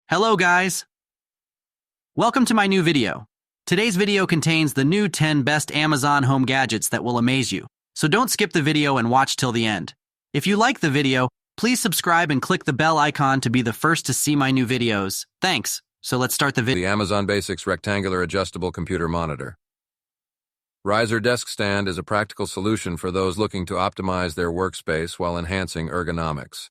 Hello guys! Welcome to my new video. Today's video contains the new 10 best Amazon home gadgets that will amaze you, so don't skip the video and watch till the end. If you like the video, please subscribe and click the bell icon to be the first to see my new videos. Thanks. So let's start the video. The Amazon Basics Rectangular Adjustable Computer Monitor. Riser Desk Stand is a practical solution for those looking to optimize their workspace while enhancing ergonomics.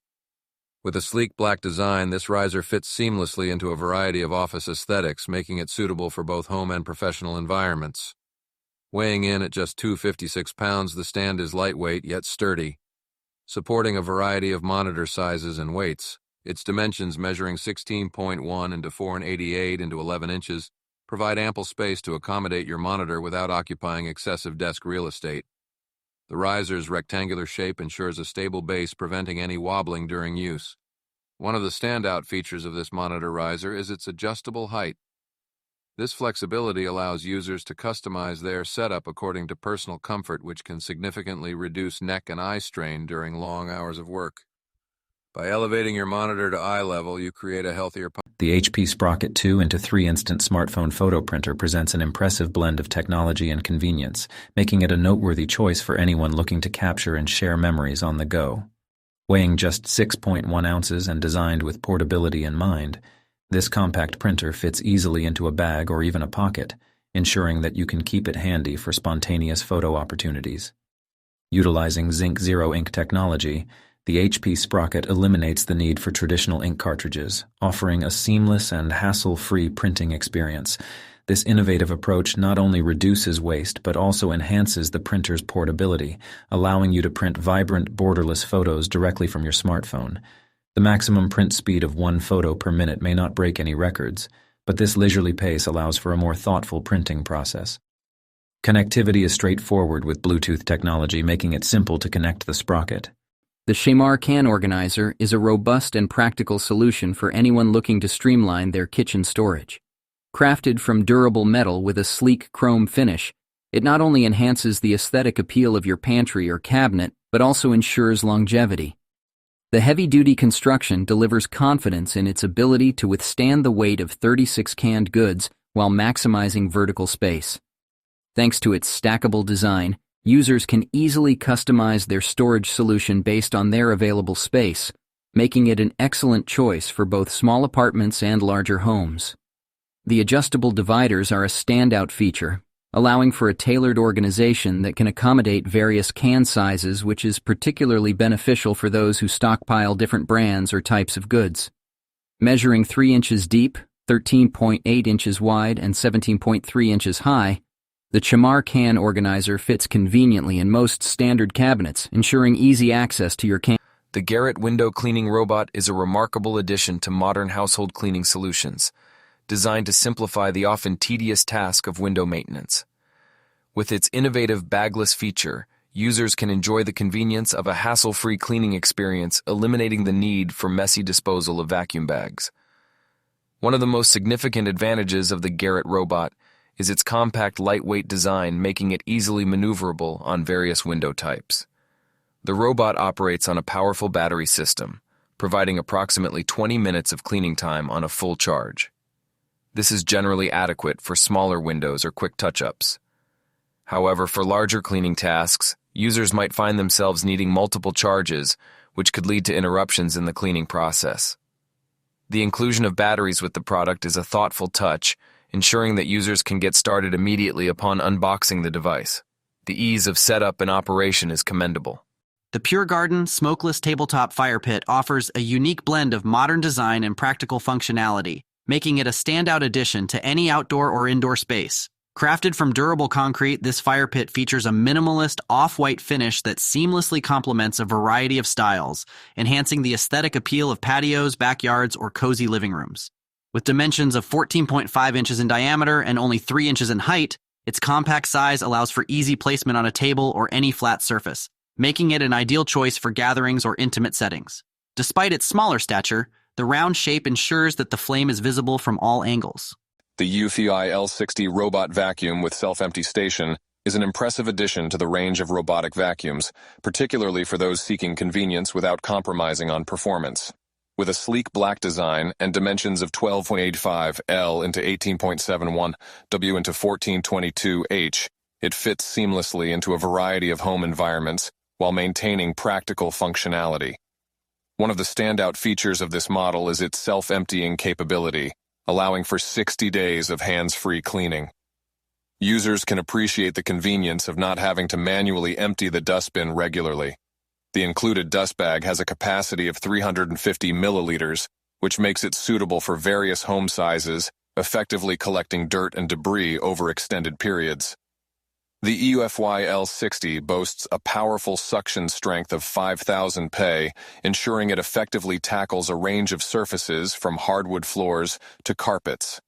With a sleek black design, this riser fits seamlessly into a variety of office aesthetics, making it suitable for both home and professional environments. Weighing in at just 256 pounds, the stand is lightweight yet sturdy, supporting a variety of monitor sizes and weights. Its dimensions, measuring 16.1 into 4.88 into 11 inches, provide ample space to accommodate your monitor without occupying excessive desk real estate. The riser's rectangular shape ensures a stable base, preventing any wobbling during use. One of the standout features of this monitor riser is its adjustable height. This flexibility allows users to customize their setup according to personal comfort, which can significantly reduce neck and eye strain during long hours of work. By elevating your monitor to eye level, you create a healthier posture. The HP Sprocket 2x3 Instant Smartphone Photo Printer presents an impressive blend of technology and convenience, making it a noteworthy choice for anyone looking to capture and share memories on the go. Weighing just 6.1 ounces and designed with portability in mind, this compact printer fits easily into a bag or even a pocket, ensuring that you can keep it handy for spontaneous photo opportunities. Utilizing Zinc Zero Ink technology, the HP Sprocket eliminates the need for traditional ink cartridges, offering a seamless and hassle-free printing experience. This innovative approach not only reduces waste but also enhances the printer's portability, allowing you to print vibrant, borderless photos directly from your smartphone. The maximum print speed of 1 photo per minute may not break any records, but this leisurely pace allows for a more thoughtful printing process. Connectivity is straightforward with Bluetooth technology, making it simple to connect the Sprocket. The Caliper can organizer is a robust and practical solution for anyone looking to streamline their kitchen storage. Crafted from durable metal with a sleek chrome finish, it not only enhances the aesthetic appeal of your pantry or cabinet, but also ensures longevity. The heavy-duty construction delivers confidence in its ability to withstand the weight of 36 canned goods while maximizing vertical space. Thanks to its stackable design, users can easily customize their storage solution based on their available space, making it an excellent choice for both small apartments and larger homes. The adjustable dividers are a standout feature, allowing for a tailored organization that can accommodate various can sizes, which is particularly beneficial for those who stockpile different brands or types of goods. Measuring 3 inches deep, 13.8 inches wide, and 17.3 inches high, the Caliper can organizer fits conveniently in most standard cabinets, ensuring easy access to your can. The Garrett window cleaning robot is a remarkable addition to modern household cleaning solutions, designed to simplify the often tedious task of window maintenance. With its innovative bagless feature, users can enjoy the convenience of a hassle-free cleaning experience, eliminating the need for messy disposal of vacuum bags. One of the most significant advantages of the Garrett robot is its compact, lightweight design, making it easily maneuverable on various window types. The robot operates on a powerful battery system, providing approximately 20 minutes of cleaning time on a full charge. This is generally adequate for smaller windows or quick touch-ups. However, for larger cleaning tasks, users might find themselves needing multiple charges, which could lead to interruptions in the cleaning process. The inclusion of batteries with the product is a thoughtful touch, ensuring that users can get started immediately upon unboxing the device. The ease of setup and operation is commendable. The Pure Garden Smokeless Tabletop Fire Pit offers a unique blend of modern design and practical functionality, making it a standout addition to any outdoor or indoor space. Crafted from durable concrete, this fire pit features a minimalist off-white finish that seamlessly complements a variety of styles, enhancing the aesthetic appeal of patios, backyards, or cozy living rooms. With dimensions of 14.5 inches in diameter and only 3 inches in height, its compact size allows for easy placement on a table or any flat surface, making it an ideal choice for gatherings or intimate settings. Despite its smaller stature, the round shape ensures that the flame is visible from all angles. The UFI L60 robot vacuum with self-empty station is an impressive addition to the range of robotic vacuums, particularly for those seeking convenience without compromising on performance. With a sleek black design and dimensions of 12.85 L into 18.71 W into 1422 H, it fits seamlessly into a variety of home environments while maintaining practical functionality. One of the standout features of this model is its self-emptying capability, allowing for 60 days of hands-free cleaning. Users can appreciate the convenience of not having to manually empty the dustbin regularly. The included dust bag has a capacity of 350 milliliters, which makes it suitable for various home sizes, effectively collecting dirt and debris over extended periods. The EUFY L60 boasts a powerful suction strength of 5,000 PA, ensuring it effectively tackles a range of surfaces from hardwood floors to carpets.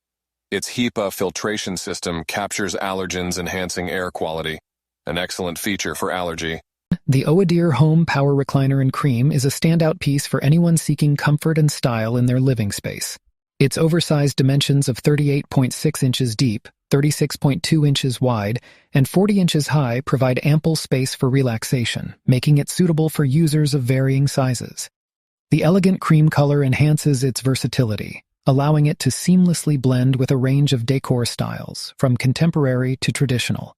Its HEPA filtration system captures allergens, enhancing air quality, an excellent feature for allergy. The Oadir Home Power Recliner in Cream is a standout piece for anyone seeking comfort and style in their living space. Its oversized dimensions of 38.6 inches deep, 36.2 inches wide, and 40 inches high provide ample space for relaxation, making it suitable for users of varying sizes. The elegant cream color enhances its versatility, allowing it to seamlessly blend with a range of decor styles, from contemporary to traditional.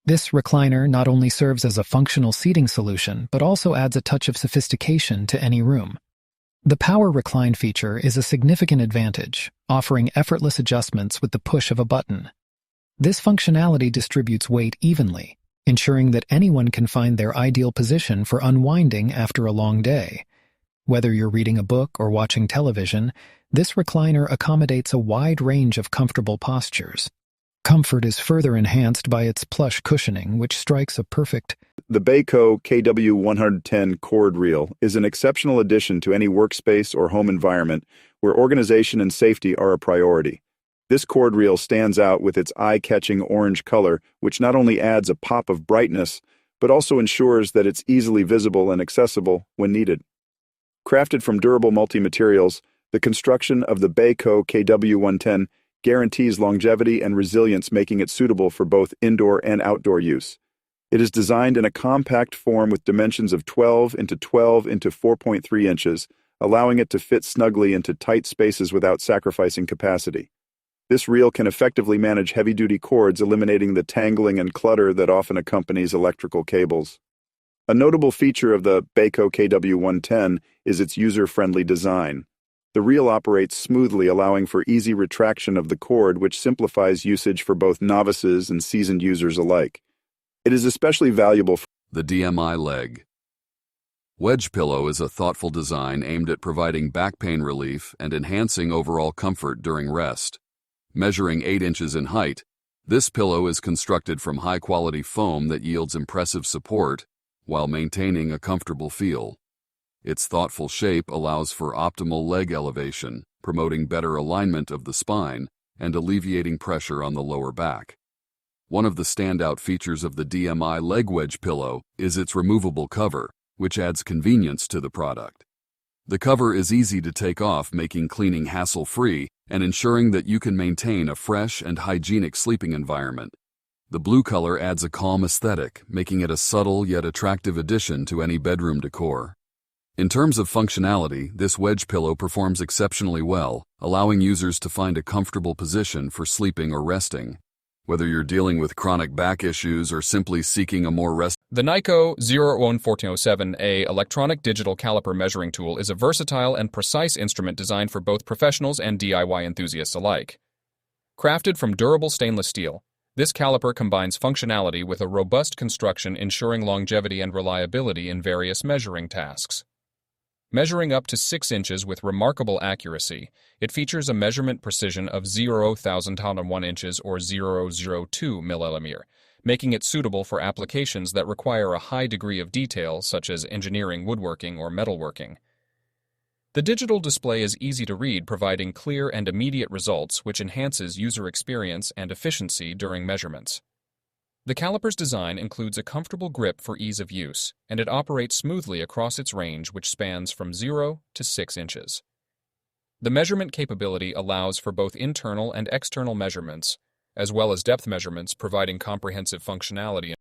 This recliner not only serves as a functional seating solution, but also adds a touch of sophistication to any room. The Power Recline feature is a significant advantage, offering effortless adjustments with the push of a button. This functionality distributes weight evenly, ensuring that anyone can find their ideal position for unwinding after a long day. Whether you're reading a book or watching television, this recliner accommodates a wide range of comfortable postures. Comfort is further enhanced by its plush cushioning, which strikes a perfect. The Beko KW110 cord reel is an exceptional addition to any workspace or home environment where organization and safety are a priority. This cord reel stands out with its eye-catching orange color, which not only adds a pop of brightness, but also ensures that it's easily visible and accessible when needed. Crafted from durable multi-materials, the construction of the Beko KW110 guarantees longevity and resilience, making it suitable for both indoor and outdoor use. It is designed in a compact form with dimensions of 12 into 12 into 4.3 inches, allowing it to fit snugly into tight spaces without sacrificing capacity. This reel can effectively manage heavy-duty cords, eliminating the tangling and clutter that often accompanies electrical cables. A notable feature of the Beko KW110 is its user-friendly design. The reel operates smoothly, allowing for easy retraction of the cord, which simplifies usage for both novices and seasoned users alike. It is especially valuable for The DMI leg. Wedge pillow is a thoughtful design aimed at providing back pain relief and enhancing overall comfort during rest. Measuring 8 inches in height, this pillow is constructed from high-quality foam that yields impressive support while maintaining a comfortable feel. Its thoughtful shape allows for optimal leg elevation, promoting better alignment of the spine and alleviating pressure on the lower back. One of the standout features of the DMI leg wedge pillow is its removable cover, which adds convenience to the product. The cover is easy to take off, making cleaning hassle-free and ensuring that you can maintain a fresh and hygienic sleeping environment. The blue color adds a calm aesthetic, making it a subtle yet attractive addition to any bedroom decor. In terms of functionality, this wedge pillow performs exceptionally well, allowing users to find a comfortable position for sleeping or resting. Whether you're dealing with chronic back issues or simply seeking a more rest. The Nyko 011407A electronic digital caliper measuring tool is a versatile and precise instrument designed for both professionals and DIY enthusiasts alike. Crafted from durable stainless steel, this caliper combines functionality with a robust construction, ensuring longevity and reliability in various measuring tasks. Measuring up to 6 inches with remarkable accuracy, it features a measurement precision of 0.001 inches or 0.002 mm, making it suitable for applications that require a high degree of detail, such as engineering, woodworking, or metalworking. The digital display is easy to read, providing clear and immediate results, which enhances user experience and efficiency during measurements. The caliper's design includes a comfortable grip for ease of use, and it operates smoothly across its range, which spans from 0 to 6 inches. The measurement capability allows for both internal and external measurements, as well as depth measurements, providing comprehensive functionality.